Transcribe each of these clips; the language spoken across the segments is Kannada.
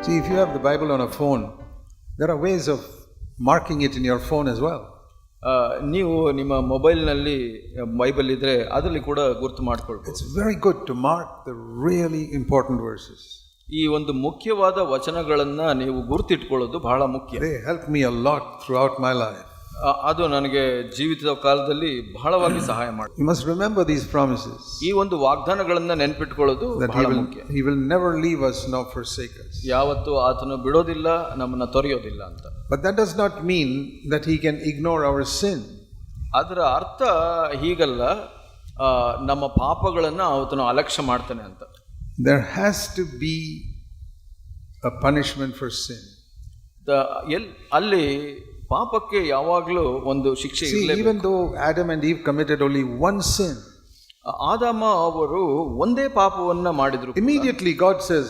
See, if you have the Bible on a phone, there are ways of marking it in your phone as well. ನೀವು ನಿಮ್ಮ ಮೊಬೈಲ್ನಲ್ಲಿ ಬೈಬಲ್ ಇದ್ರೆ ಅದರಲ್ಲಿ ಕೂಡ ಗುರುತು ಮಾಡ್ಕೊಳ್ಬೋದು. It's very good to mark the really important verses. ಈ ಒಂದು ಮುಖ್ಯವಾದ ವಚನಗಳನ್ನ ನೀವು ಗುರುತಿಟ್ಕೊಳ್ಳೋದು ಬಹಳ ಮುಖ್ಯ. They help me a lot throughout my life. ಅದು ನನಗೆ ಜೀವಿತದ ಕಾಲದಲ್ಲಿ ಬಹಳವಾಗಿ ಸಹಾಯ ಮಾಡುತ್ತೆ. You must remember these promises. ಈ ಒಂದು ವಾಗ್ದಾನಗಳನ್ನ ನೆನಪಿಟ್ಕೊಳ್ಳೋದು ಬಹಳ ಮುಖ್ಯ. He will never leave us nor forsake us. ಯಾವತ್ತೂ ಆತನು ಬಿಡೋದಿಲ್ಲ, ನಮ್ಮನ್ನ ತೊರೆಯೋದಿಲ್ಲ ಅಂತ. But that does not mean that he can ignore our sin. ಅದರ ಅರ್ಥ ಹೀಗಲ್ಲ, ನಮ್ಮ ಪಾಪಗಳನ್ನ ಆತನು ಅಲಕ್ಷ್ಯ ಮಾಡ್ತಾನೆ ಅಂತ. There has to be a punishment for sin. ಅಲ್ಲಿ ಪಾಪಕ್ಕೆ ಯಾವಾಗಲೂ ಒಂದು ಶಿಕ್ಷೆ ಇರಲೇಬೇಕು. Even though Adam and Eve committed only one sin, ಆದಾಮ ಅವರು ಒಂದೇ ಪಾಪವನ್ನ ಮಾಡಿದ್ರು. Immediately God says,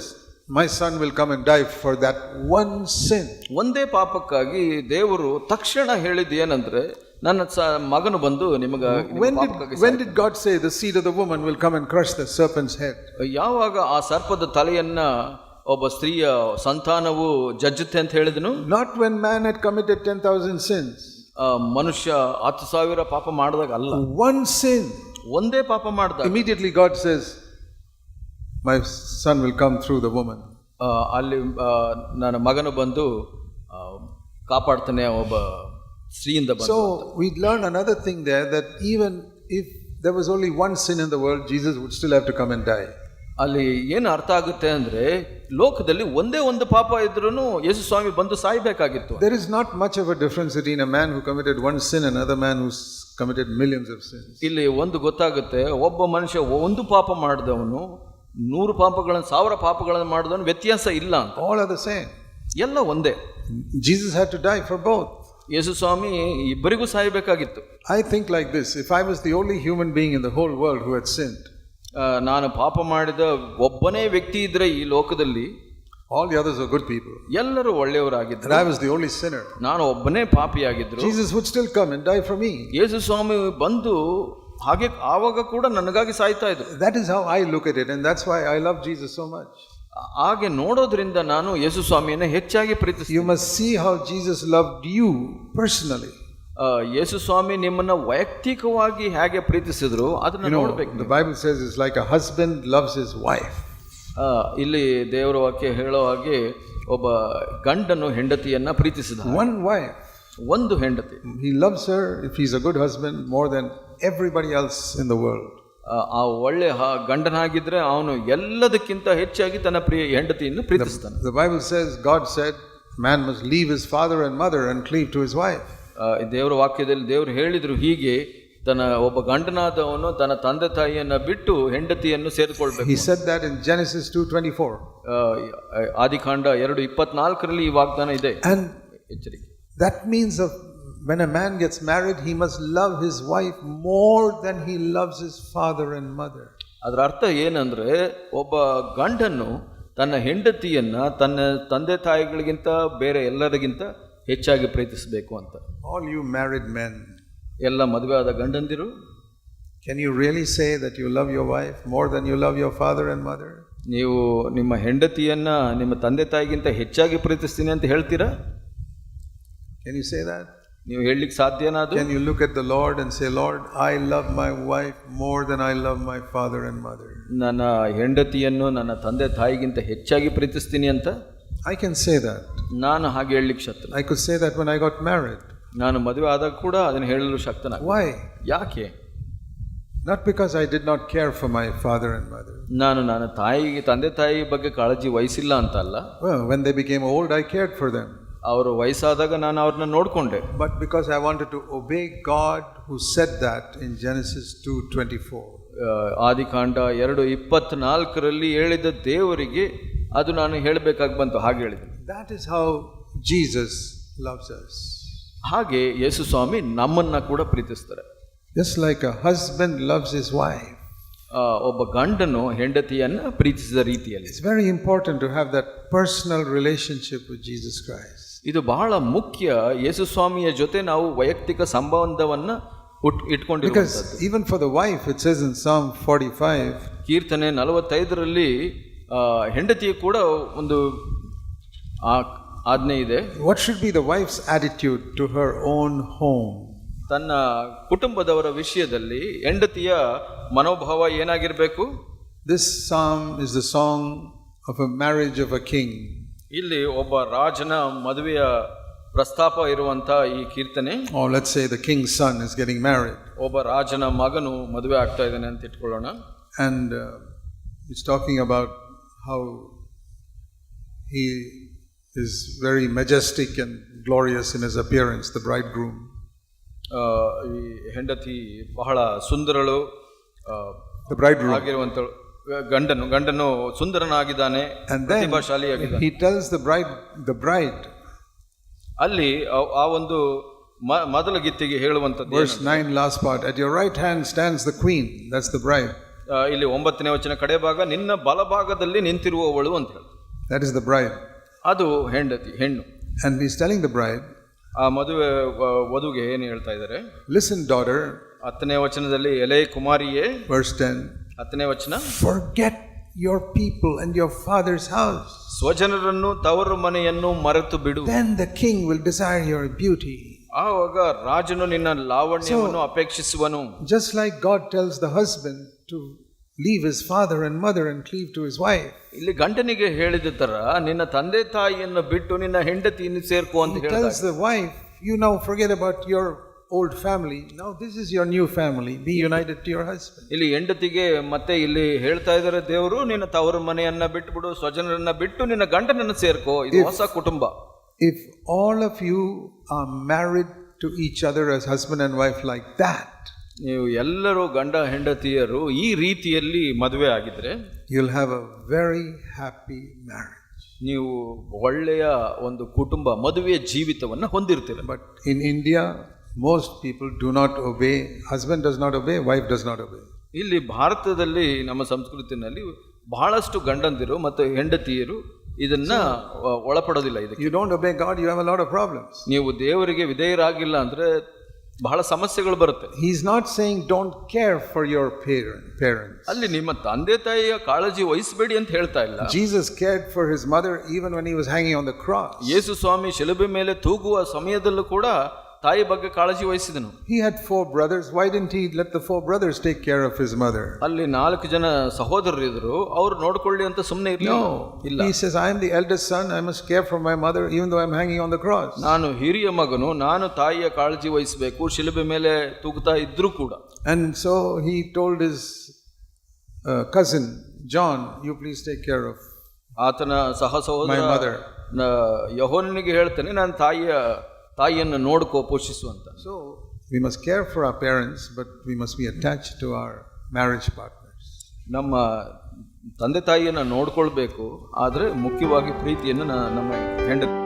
my son will come and die for that one sin. ಒಂದೇ ಪಾಪಕ್ಕಾಗಿ ದೇವರು ತಕ್ಷಣ ಹೇಳಿದ್ದು ಏನಂದ್ರೆ, ನನ್ನ ಮಗನು ಬಂದು ನಿಮಗೆ. When did God say the seed of the woman will come and crush the serpent's head? ಯಾವಾಗ ಆ ಸರ್ಪದ ತಲೆಯನ್ನ ಒಬ್ಬ ಸ್ತ್ರೀಯ ಸಂತಾನವು ಜಜ್ಜುತ್ತೆ ಅಂತ ಹೇಳಿದನು. Not when man had committed 10,000 sins. ಮನುಷ್ಯ 10,000 ಪಾಪ ಮಾಡಿದಾಗ ಅಲ್ಲ, one sin. ಒಂದೇ ಪಾಪ ಮಾಡಿದಾಗ immediately God says, my son will come through the woman. ಅಲ್ಲಿ ನನ್ನ ಮಗನು ಬಂದು ಕಾಪಾಡ್ತಾನೆ ಒಬ್ಬ ಸ್ತ್ರೀಯಿಂದ ಬಂದು. So we learn another thing there, that even if there was only one sin in the world, Jesus would still have to come and die. ಅಲ್ಲಿ ಏನು ಅರ್ಥ ಆಗುತ್ತೆ ಅಂದ್ರೆ, ಲೋಕದಲ್ಲಿ ಒಂದೇ ಒಂದು ಪಾಪ ಇದ್ರೂ ಯೇಸು ಸ್ವಾಮಿ ಬಂದು ಸಾಯ್ಬೇಕಾಗಿತ್ತು. There is not much of a difference between a man who committed one sin and another man who's committed millions of sins. ಇಲ್ಲಿ ಒಂದು ಗೊತ್ತಾಗುತ್ತೆ, ಒಬ್ಬ ಮನುಷ್ಯ ಒಂದು ಪಾಪ ಮಾಡಿದವನು 100 ಪಾಪಗಳನ್ನು 1000 ಪಾಪಗಳನ್ನು ಮಾಡಿದವನು ವ್ಯತ್ಯಾಸ ಇಲ್ಲ ಅಂತ. All are the same. ಎಲ್ಲ ಒಂದೇ. Jesus had to die for both. ಯೇಸು ಸ್ವಾಮಿ ಇಬ್ಬರಿಗೂ ಸಾಯಬೇಕಾಗಿತ್ತು. I think like this, if I was the only human being in the whole world who had sinned, ನಾನು ಪಾಪ ಮಾಡಿದ ಒಬ್ಬನೇ ವ್ಯಕ್ತಿ ಇದ್ರೆ ಈ ಲೋಕದಲ್ಲಿ, all the others are good people, ಎಲ್ಲರೂ ಒಳ್ಳೆಯವರಾಗಿದ್ರು, I was the only sinner, ನಾನು ಒಬ್ಬನೇ ಪಾಪಿಯಾಗಿದ್ರು, Jesus would still come and die for me. ಯೇಸು ಸ್ವಾಮಿ ಬಂದು ಹಾಗೆ ಆವಾಗ ಕೂಡ ನನಗಾಗಿ ಸಾಯ್ತಾ ಇದ್ರು. That is how I look at it, and that's why I love Jesus so much. ಹಾಗೆ ನೋಡೋದ್ರಿಂದ ನಾನು ಯೇಸು ಸ್ವಾಮಿಯನ್ನು ಹೆಚ್ಚಾಗಿ ಪ್ರೀತಿಸ್ತೀನಿ. You must see how Jesus loved you personally. ಯೇಸು ಸ್ವಾಮಿ ನಿಮ್ಮನ್ನ ವೈಯಕ್ತಿಕವಾಗಿ ಹೇಗೆ ಪ್ರೀತಿಸಿದ್ರು ಅದನ್ನ ನೋಡಬೇಕು. The Bible says it's like a husband loves his wife. ಇಲ್ಲಿ ದೇವರ ವಾಕ್ಯ ಹೇಳೋ ಹಾಗೆ ಒಬ್ಬ ಗಂಡನು ಹೆಂಡತಿಯನ್ನ ಪ್ರೀತಿಸಿದ. One wife, ಒಂದು ಹೆಂಡತಿ. He loves her, if he's a good husband, more than everybody else in the world. ಆ ಒಳ್ಳೆ ಗಂಡನಾಗಿದ್ರೆ ಅವನು ಎಲ್ಲದಕ್ಕಿಂತ ಹೆಚ್ಚಾಗಿ ತನ್ನ ಪ್ರಿಯ ಹೆಂಡತಿಯನ್ನು ಪ್ರೀತಿಸ್ತಾನೆ. The Bible says, God said, man must leave his father and mother and cleave to his wife. ದೇವರ ವಾಕ್ಯದಲ್ಲಿ ದೇವರು ಹೇಳಿದ್ರು ಹೀಗೆ, ತನ್ನ ಒಬ್ಬ ಗಂಡನಾದವನು ತನ್ನ ತಂದೆ ತಾಯಿಯನ್ನ ಬಿಟ್ಟು ಹೆಂಡತಿಯನ್ನು ಸೇರಿಕೊಳ್ಬೇಕು. He said that in Genesis 2:24. ಆದಿಕಾಂಡ 2:24 ಈ ವಾಗ್ದಾನ ಇದೆ. And ಎಚ್ಚರಿಕೆ. That means when a man gets married, he must love his wife more than he loves his father and mother. ಅದರ ಅರ್ಥ ಏನಂದ್ರೆ, ಒಬ್ಬ ಗಂಡನು ತನ್ನ ಹೆಂಡತಿಯನ್ನ ತನ್ನ ತಂದೆ ತಾಯಿಗಳಿಗಿಂತ ಬೇರೆ ಎಲ್ಲರಿಗಿಂತ ಹೆಚ್ಚಾಗಿ ಪ್ರೀತಿಸಬೇಕು ಅಂತ. All you married men, ಎಲ್ಲ ಮದುವೆ ಆದ ಗಂಡಂದಿರು, can you really say that you love your wife more than you love your father and mother? ನೀವು ನಿಮ್ಮ ಹೆಂಡತಿಯನ್ನ ನಿಮ್ಮ ತಂದೆ ತಾಯಿಗಿಂತ ಹೆಚ್ಚಾಗಿ ಪ್ರೀತಿಸ್ತೀನಿ ಅಂತ ಹೇಳ್ತೀರಾ? Can you say that? ನೀವು ಹೇಳಲಿಕ್ಕೆ ಸಾಧ್ಯನಾ ಅದು? Can you look at the Lord and say, Lord, I love my wife more than I love my father and mother? ನನ್ನ ಹೆಂಡತಿಯನ್ನು ನನ್ನ ತಂದೆ ತಾಯಿಗಿಂತ ಹೆಚ್ಚಾಗಿ ಪ್ರೀತಿಸ್ತೀನಿ ಅಂತ I can say that. ನಾನು ಹಾಗೆ ಹೇಳಲಿಕ್ಕೆ ಶಕ್ತ. I could say that when I got married. ನಾನು ಮದುವೆ ಆದಾಗ ಕೂಡ ಅದನ್ನು ಹೇಳಲು ಶಕ್ತನ. Why? ಯಾಕೆ? Not because I did not care for my father and mother. ನಾನು ನನ್ನ ತಂದೆ ತಾಯಿ ಬಗ್ಗೆ ಕಾಳಜಿ ವಹಿಸಿಲ್ಲ ಅಂತ ಅಲ್ಲ. Well, when they became old, I cared for them. ಅವರು ವಯಸ್ಸಾದಾಗ ನಾನು ಅವ್ರನ್ನ ನೋಡ್ಕೊಂಡೆ. But because I wanted to obey God who said that in Genesis 2:24. ಆದಿಕಾಂಡ 2:24 ಹೇಳಿದ ದೇವರಿಗೆ ಅದು ನಾನು ಹೇಳಬೇಕಾಗಿ ಬಂತು, ಹಾಗೆ ಹೇಳಿದೆ. That is how Jesus loves us. ಹಾಗೆ ಯೇಸು ಸ್ವಾಮಿ ನಮ್ಮನ್ನ ಕೂಡ ಪ್ರೀತಿಸ್ತಾರೆ. Just like a husband loves his wife. ಒಬ್ಬ ಗಂಡನು ಹೆಂಡತಿಯನ್ನ ಪ್ರೀತಿಸಿದ ರೀತಿಯಲ್ಲಿ. It's very important to have that personal relationship with Jesus Christ. ಇದು ಬಹಳ ಮುಖ್ಯ. ಯೇಸು ಸ್ವಾಮಿಯ ಜೊತೆ ನಾವು ವೈಯಕ್ತಿಕ ಸಂಬಂಧವನ್ನ ಇಟ್ಕೊಂಡಿರುವಂತದ್ದು. Because even for the wife, it says in Psalm 45, ಕೀರ್ತನೆ 45 ಹೆಂಡತಿಯ ಕೂಡ ಒಂದು ಆ ಆಜ್ಞೆ ಇದೆ. What should be the wife's attitude to her own home? ತನ್ನ ಕುಟುಂಬದವರ ವಿಷಯದಲ್ಲಿ ಹೆಂಡತಿಯ ಮನೋಭಾವ ಏನಾಗಿರಬೇಕು? This psalm is the song of a marriage of a king. ಇಲ್ಲಿ ಒಬ್ಬ ರಾಜನ ಮದುವೆಯ ಪ್ರಸ್ತಾಪ ಇರುವಂತ ಈ ಕೀರ್ತನೆ. Or let's say the king's son is getting married. ಒಬ್ಬ ರಾಜನ ಮಗನು ಮದುವೆ ಆಗ್ತಾ ಇದ್ದಾನೆ ಅಂತ ಇಟ್ಕೊಳ್ಳೋಣ. And it's talking about how he is very majestic and glorious in his appearance, the bridegroom. ಈ ಹೆಂಡತಿ ಬಹಳ ಸುಂದರಳು, the bridegroom ಆಗಿರುವಂತ ಗಂಡನು ಸುಂದರನಾಗಿದ್ದಾನೆ, ಪ್ರತಿಭಾಶಾಲಿಯಾಗಿದ್ದಾನೆ. he tells the bride ಅಲ್ಲಿ ಆ ಒಂದು ಮೊದಲ ಗೀತೆಗೆ ಹೇಳುವಂತದ್ದು verse 9 last part, at your right hand stands the queen, that's the bride. ಇಲ್ಲಿ 9ನೇ ವಚನ ಕಡೆ ಭಾಗ, ನಿನ್ನ ಬಲಭಾಗದಲ್ಲಿ ನಿಂತಿರುವವಳು ಅಂತ ಹೇಳಿ, that is the bride. ಅದು ಹೆಂಡತಿ, ಹೆಣ್ಣು. And he's telling the bride, ಆ ಮದುವೆ ವಧುಗೆ ಏನು ಹೇಳ್ತಾ ಇದ್ದಾರೆ? listen daughter, 10ನೇ ವಚನದಲ್ಲಿ, ಎಲೆ ಕುಮಾರಿಯೇ, verse 10, 10ನೇ ವಚನ, forget your people and your father's house, ಸ್ವಜನರನ್ನು ತವರು ಮನೆಯನ್ನು ಮರೆತು ಬಿಡು, then the king will desire your beauty. ಆವಾಗ ರಾಜನು ನಿನ್ನ ಲಾವಣ್ಯವನ್ನು ಅಪೇಕ್ಷಿಸುವನು. Just like God tells the husband to leave his father and mother and cleave to his wife, ಇಲ್ಲಿ ಗಂಡನಿಗೆ ಹೇಳಿದ ತರ ನಿನ್ನ ತಂದೆ ತಾಯಿಯನ್ನು ಬಿಟ್ಟು ನಿನ್ನ ಹೆಂಡತಿಯನ್ನು ಸೇರ್ಕೋ ಅಂತ he ಹೇಳ್ತಾರೆ. tells the wife, you now forget about your old family, now this is your new family, be united to your husband. ಇಲ್ಲಿ ಹೆಂಡತಿಗೆ ಮತ್ತೆ ಇಲ್ಲಿ ಹೇಳ್ತಾ ಇದ್ದಾರೆ ದೇವರು, ನಿನ್ನ ತವರು ಮನೆಯನ್ನ ಬಿಟ್ಟು ಬಿಡು, ಸ್ವಜನರನ್ನ ಬಿಟ್ಟು ನಿನ್ನ ಗಂಡನನ್ನು ಸೇರ್ಕೋ, ಇದು ಹೊಸ ಕುಟುಂಬ. If all of you are married to each other as husband and wife like that, ನೀವು ಎಲ್ಲರೂ ಗಂಡ ಹೆಂಡತಿಯರು ಈ ರೀತಿಯಲ್ಲಿ ಮದುವೆ ಆಗಿದ್ರೆ, you'll have a very happy marriage. ನೀವು ಒಳ್ಳೆಯ ಒಂದು ಕುಟುಂಬ ಮದುವೆಯ ಜೀವಿತವನ್ನು ಹೊಂದಿರ್ತೀರ. But in India, most people do not obey. Husband does not obey, wife does not obey. ಇಲ್ಲಿ ಭಾರತದಲ್ಲಿ ನಮ್ಮ ಸಂಸ್ಕೃತಿನಲ್ಲಿ ಬಹಳಷ್ಟು ಗಂಡಂದಿರು ಮತ್ತು ಹೆಂಡತಿಯರು ಇದನ್ನ ಒಳಪಡೋದಿಲ್ಲ. ಇದಕ್ಕೆ You don't obey God, you have a lot of problems. ನೀವು ದೇವರಿಗೆ ವಿಧೇಯರಾಗಿಲ್ಲ ಅಂದ್ರೆ ಬಹಳ ಸಮಸ್ಯೆಗಳು ಬರುತ್ತೆ. He's not saying don't care for your parents. ಅಲ್ಲಿ ನಿಮ್ಮ ತಂದೆ ತಾಯಿಯ ಕಾಳಜಿ ವಹಿಸಬೇಡಿ ಅಂತ ಹೇಳ್ತಾ ಇಲ್ಲ. Jesus cared for his mother even when he was hanging on the cross. ಯೇಸು ಸ್ವಾಮಿ ಶಿಲುಬೆ ಮೇಲೆ ತೂಗುವ ಸಮಯದಲ್ಲೂ ಕೂಡ ತಾಯಿ ಬಗ್ಗೆ ಕಾಳಜಿ ವಹಿಸಿದನು. He had 4 brothers. Why didn't he let the 4 brothers take care of his mother? ಅಲ್ಲಿ 4 ಜನ ಸಹೋದರರು ಇದ್ರು, ಅವ್ರು ನೋಡ್ಕೊಳ್ಳಿ ಅಂತ ಸುಮ್ಮನೆ ಇರಲಿಲ್ಲ. No. He says, I am the eldest son, I must care for my mother even though I am hanging on the cross. ನಾನು ಹಿರಿಯ ಮಗನು, ನಾನು ತಾಯಿಯ ಕಾಳಜಿ ವಹಿಸಬೇಕು, ಶಿಲುಬೆ ಮೇಲೆ ತೂಗುತ್ತಾ ಇದ್ರು ಕೂಡ. And so he told his cousin John, you please take care of ಆತನ ಸಹ ಸಹೋದರ my mother. ಯೋಹಾನನಿಗೆ ಹೇಳ್ತಾನೆ, ನಾನು ತಾಯಿಯನ್ನು ನೋಡ್ಕೋ, ಪೋಷಿಸು ಅಂತ. So we must care for our parents, but we must be attached to our marriage partners. ನಮ್ಮ ತಂದೆ ತಾಯಿಯನ್ನು ನೋಡ್ಕೊಳ್ಬೇಕು, ಆದರೆ ಮುಖ್ಯವಾಗಿ ಪ್ರೀತಿಯನ್ನು ನಮ್ಮ ಹೆಂಡತಿ